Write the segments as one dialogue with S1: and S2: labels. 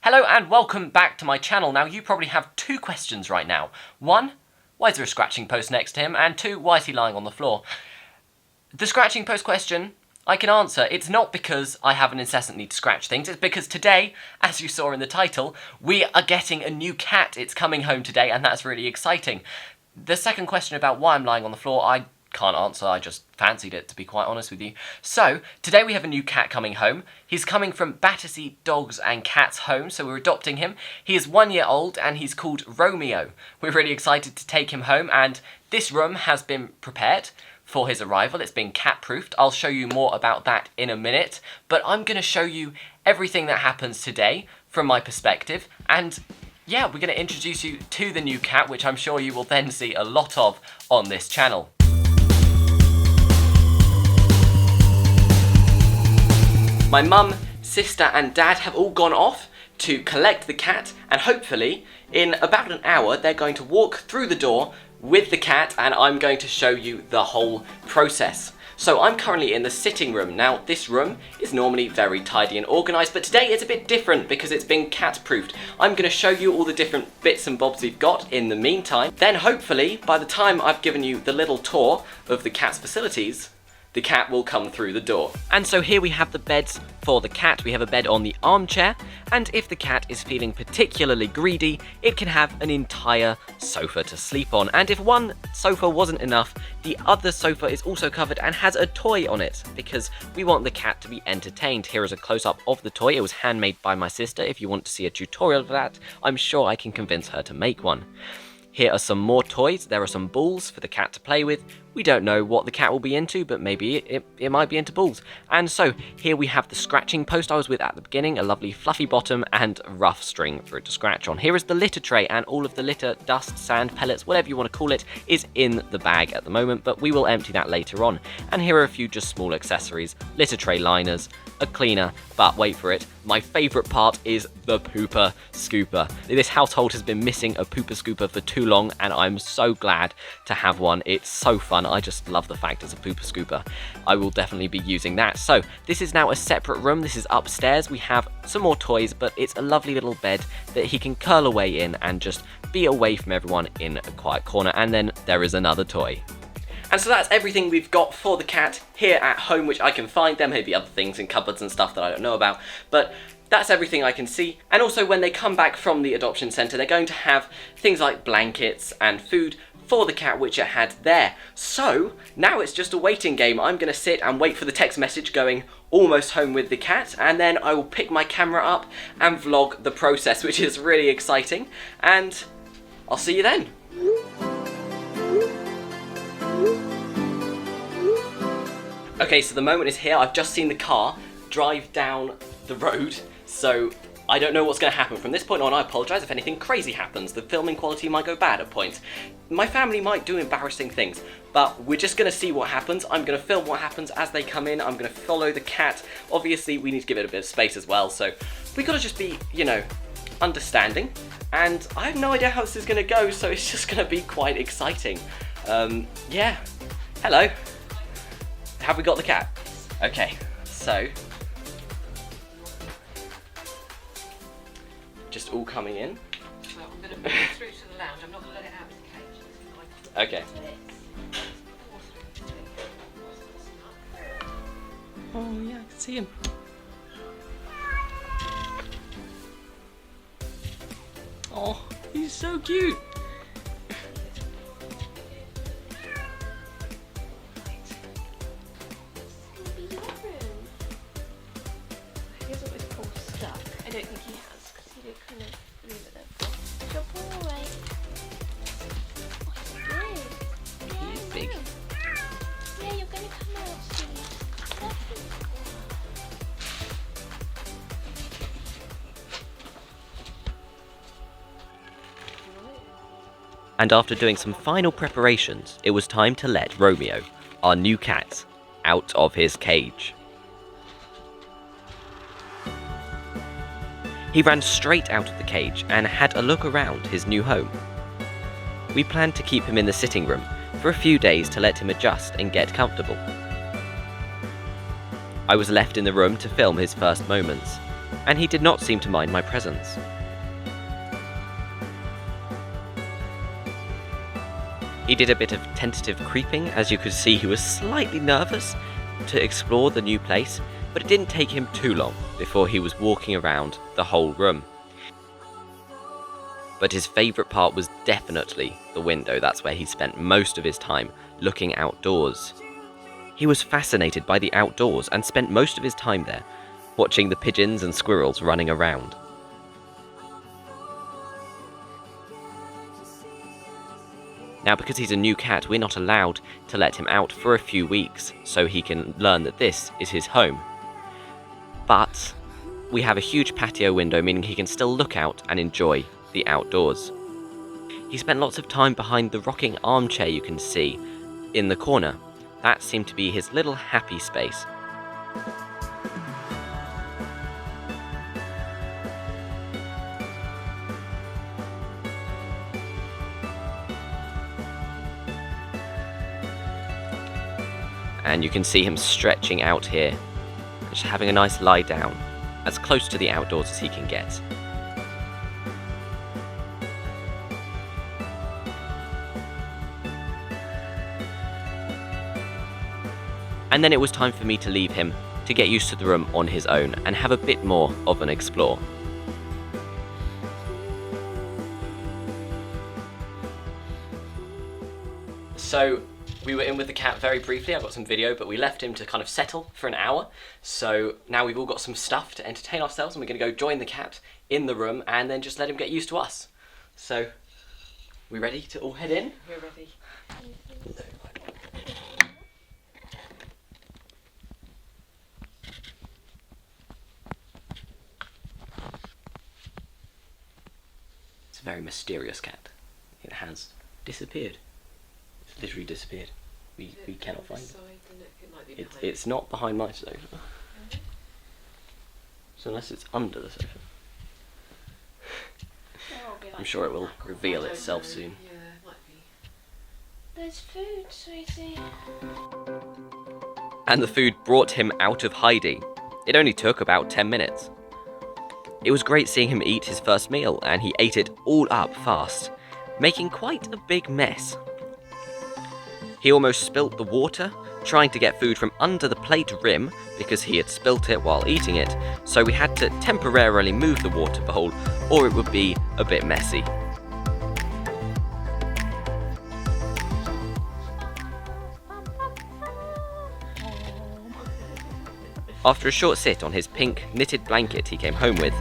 S1: Hello and welcome back to my channel. Now you probably have two questions right now. One, why is there a scratching post next to him? And two, why is he lying on the floor? The scratching post question, I can answer. It's not because I have an incessant need to scratch things. It's because today, as you saw in the title, we are getting a new cat. It's coming home today and that's really exciting. The second question about why I'm lying on the floor, I can't answer. I just fancied it, to be quite honest with you. So, today we have a new cat coming home. He's coming from Battersea Dogs and Cats home, so we're adopting him. He is 1 year old and he's called Romeo. We're really excited to take him home, and this room has been prepared for his arrival. It's been cat-proofed. I'll show you more about that in a minute, but I'm going to show you everything that happens today from my perspective, and yeah, we're going to introduce you to the new cat, which I'm sure you will then see a lot of on this channel. My mum, sister and dad have all gone off to collect the cat, and hopefully in about an hour they're going to walk through the door with the cat and I'm going to show you the whole process. So I'm currently in the sitting room. Now this room is normally very tidy and organised, but today it's a bit different because it's been cat proofed. I'm going to show you all the different bits and bobs we've got in the meantime. Then hopefully by the time I've given you the little tour of the cat's facilities, the cat will come through the door. And so here we have the beds for the cat. We have a bed on the armchair, and if the cat is feeling particularly greedy, it can have an entire sofa to sleep on. And if one sofa wasn't enough, the other sofa is also covered and has a toy on it, because we want the cat to be entertained. Here is a close-up of the toy. It was handmade by my sister. If you want to see a tutorial of that, I'm sure I can convince her to make one. Here are some more toys. There are some balls for the cat to play with. We don't know what the cat will be into, but maybe it might be into balls. And so here we have the scratching post I was with at the beginning, a lovely fluffy bottom and rough string for it to scratch on. Here is the litter tray, and all of the litter, dust, sand, pellets, whatever you want to call it, is in the bag at the moment, but we will empty that later on. And here are a few just small accessories, litter tray liners, a cleaner, but wait for it, my favourite part is the pooper scooper. This household has been missing a pooper scooper for too long, and I'm so glad to have one. It's so fun. I just love the fact it's a pooper scooper. I will definitely be using that. So this is now a separate room. This is upstairs. We have some more toys, but it's a lovely little bed that he can curl away in and just be away from everyone in a quiet corner. And then there is another toy. And so that's everything we've got for the cat here at home, which I can find. There may be other things in cupboards and stuff that I don't know about, but that's everything I can see. And also when they come back from the adoption centre, they're going to have things like blankets and food for the cat, which it had there. So now it's just a waiting game. I'm going to sit and wait for the text message going almost home with the cat, and then I will pick my camera up and vlog the process, which is really exciting. And I'll see you then. Okay, so the moment is here. I've just seen the car drive down the road, so I don't know what's going to happen. From this point on, I apologise if anything crazy happens. The filming quality might go bad at points. My family might do embarrassing things, but we're just going to see what happens. I'm going to film what happens as they come in. I'm going to follow the cat. Obviously, we need to give it a bit of space as well, so we've got to just be, you know, understanding. And I have no idea how this is going to go, so it's just going to be quite exciting. Yeah. Hello. Have we got the cat? Okay, so just all coming in.
S2: Well, I'm going to move it through to the lounge. I'm not going to let it out of the cage.
S1: Okay. Oh yeah, I can see him. Oh, he's so cute.
S3: I don't think he has, because he did kind of leave it there. Good boy. Oh, good.
S1: He is big.
S3: Yeah, you're going to come out soon.
S1: And after doing some final preparations, it was time to let Romeo, our new cat, out of his cage. He ran straight out of the cage and had a look around his new home. We planned to keep him in the sitting room for a few days to let him adjust and get comfortable. I was left in the room to film his first moments, and he did not seem to mind my presence. He did a bit of tentative creeping, as you could see he was slightly nervous to explore the new place, but it didn't take him too long before he was walking around the whole room. But his favourite part was definitely the window. That's where he spent most of his time, looking outdoors. He was fascinated by the outdoors and spent most of his time there, watching the pigeons and squirrels running around. Now, because he's a new cat, we're not allowed to let him out for a few weeks, so he can learn that this is his home. But we have a huge patio window, meaning he can still look out and enjoy the outdoors. He spent lots of time behind the rocking armchair you can see in the corner. That seemed to be his little happy space. And you can see him stretching out here, just having a nice lie down, as close to the outdoors as he can get. And then it was time for me to leave him to get used to the room on his own and have a bit more of an explore. So we were in with the cat very briefly. I got some video, but we left him to kind of settle for an hour. So now we've all got some stuff to entertain ourselves, and we're going to go join the cat in the room and then just let him get used to us. So, we ready to all head in?
S2: We're ready.
S1: It's a very mysterious cat. It has disappeared. It's literally disappeared. We cannot find it. It's not behind my sofa. So unless it's under the sofa. I'm sure it will reveal itself soon.
S2: Yeah, it might be.
S3: There's food, sweetie.
S1: And the food brought him out of hiding. It only took about 10 minutes. It was great seeing him eat his first meal, and he ate it all up fast, making quite a big mess. He almost spilt the water, trying to get food from under the plate rim because he had spilt it while eating it, so we had to temporarily move the water bowl or it would be a bit messy. After a short sit on his pink knitted blanket he came home with,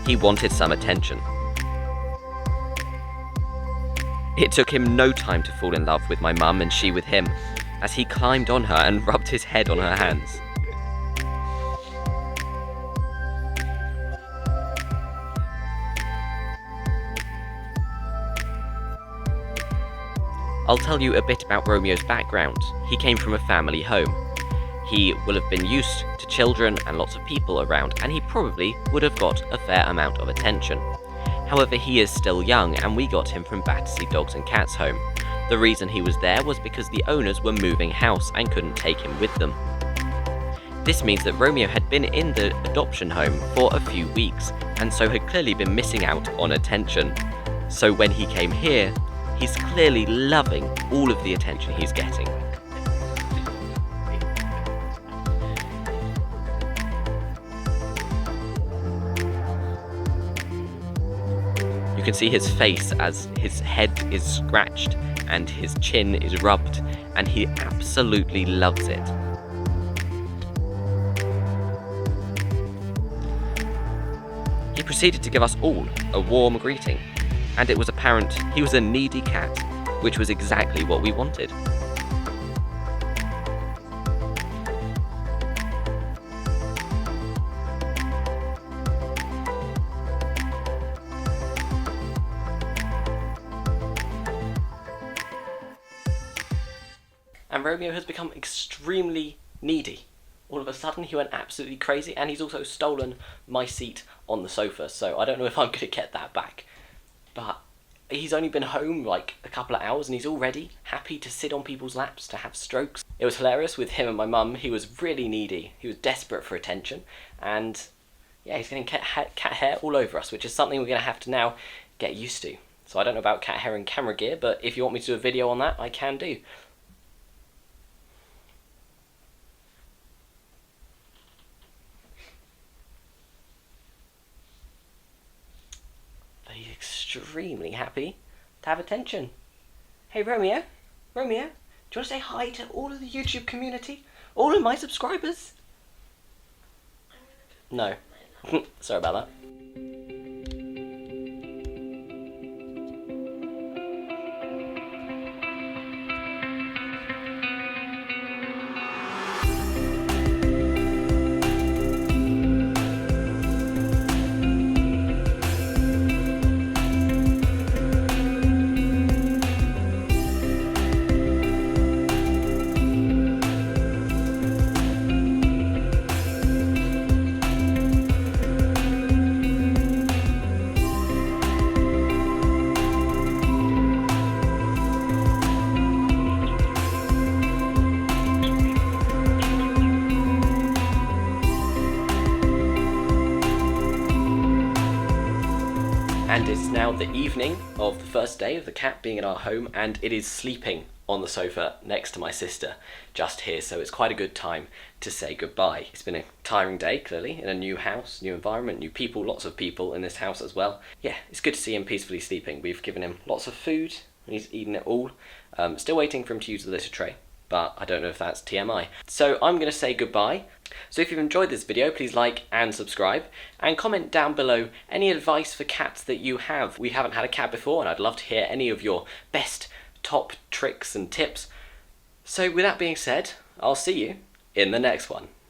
S1: he wanted some attention. It took him no time to fall in love with my mum and she with him, as he climbed on her and rubbed his head on her hands. I'll tell you a bit about Romeo's background. He came from a family home. He will have been used to children and lots of people around, and he probably would have got a fair amount of attention. However, he is still young, and we got him from Battersea Dogs and Cats home. The reason he was there was because the owners were moving house and couldn't take him with them. This means that Romeo had been in the adoption home for a few weeks, and so had clearly been missing out on attention. So when he came here, he's clearly loving all of the attention he's getting. You can see his face as his head is scratched and his chin is rubbed, and he absolutely loves it. He proceeded to give us all a warm greeting, and it was apparent he was a needy cat, which was exactly what we wanted. And Romeo has become extremely needy. All of a sudden he went absolutely crazy, and he's also stolen my seat on the sofa, so I don't know if I'm going to get that back. But he's only been home like a couple of hours and he's already happy to sit on people's laps, to have strokes. It was hilarious with him and my mum. He was really needy. He was desperate for attention, and yeah, he's getting cat hair all over us, which is something we're going to have to now get used to. So I don't know about cat hair and camera gear, but if you want me to do a video on that, I can do. But he's extremely happy to have attention. Hey Romeo, Romeo, do you want to say hi to all of the YouTube community? All of my subscribers? No. Sorry about that. And it's now the evening of the first day of the cat being in our home, and it is sleeping on the sofa next to my sister just here, so it's quite a good time to say goodbye. It's been a tiring day, clearly, in a new house, new environment, new people, lots of people in this house as well. Yeah, it's good to see him peacefully sleeping. We've given him lots of food, he's eaten it all. Still waiting for him to use the litter tray, but I don't know if that's TMI. So I'm going to say goodbye. So if you've enjoyed this video, please like and subscribe, and comment down below any advice for cats that you have. We haven't had a cat before, and I'd love to hear any of your best top tricks and tips. So with that being said, I'll see you in the next one.